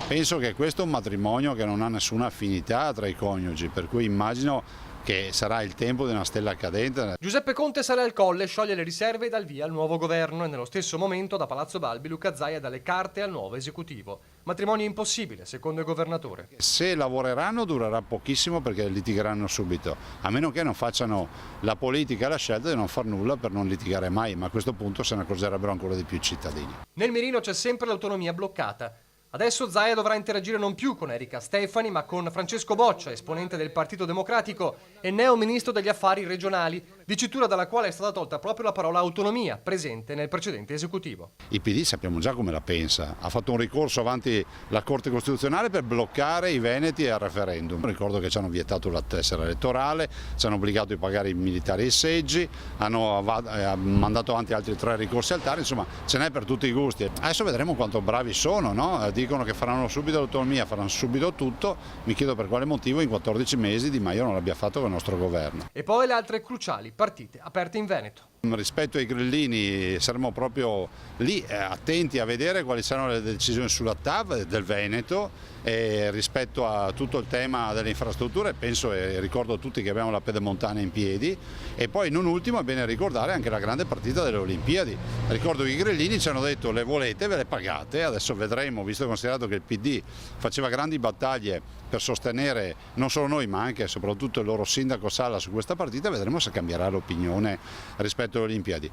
Penso che questo è un matrimonio che non ha nessuna affinità tra i coniugi, per cui immagino che sarà il tempo di una stella cadente. Giuseppe Conte sale al Colle, scioglie le riserve e dà il via al nuovo governo e nello stesso momento da Palazzo Balbi Luca Zaia dà le carte al nuovo esecutivo. Matrimonio impossibile, secondo il governatore. Se lavoreranno durerà pochissimo perché litigheranno subito, a meno che non facciano la politica la scelta di non far nulla per non litigare mai, ma a questo punto se ne accorgerebbero ancora di più i cittadini. Nel mirino c'è sempre l'autonomia bloccata. Adesso Zaia dovrà interagire non più con Erika Stefani, ma con Francesco Boccia, esponente del Partito Democratico e neo ministro degli affari regionali, dicitura dalla quale è stata tolta proprio la parola autonomia, presente nel precedente esecutivo. Il PD sappiamo già come la pensa, ha fatto un ricorso avanti la Corte Costituzionale per bloccare i veneti al referendum. Ricordo che ci hanno vietato la tessera elettorale, ci hanno obbligato a pagare i militari e i seggi, hanno mandato avanti altri 3 ricorsi al TAR, insomma ce n'è per tutti i gusti. Adesso vedremo quanto bravi sono, no? Dicono che faranno subito l'autonomia, faranno subito tutto, mi chiedo per quale motivo in 14 mesi Di Maio non l'abbia fatto con il nostro governo. E poi le altre cruciali partite aperte in Veneto. Rispetto ai grillini saremo proprio lì attenti a vedere quali saranno le decisioni sulla TAV del Veneto e rispetto a tutto il tema delle infrastrutture penso e ricordo a tutti che abbiamo la pedemontana in piedi e poi non ultimo è bene ricordare anche la grande partita delle Olimpiadi. Ricordo che i grillini ci hanno detto le volete, ve le pagate, adesso vedremo, visto e considerato che il PD faceva grandi battaglie per sostenere non solo noi ma anche e soprattutto il loro sindaco Sala su questa partita, vedremo se cambierà l'opinione rispetto alle Olimpiadi.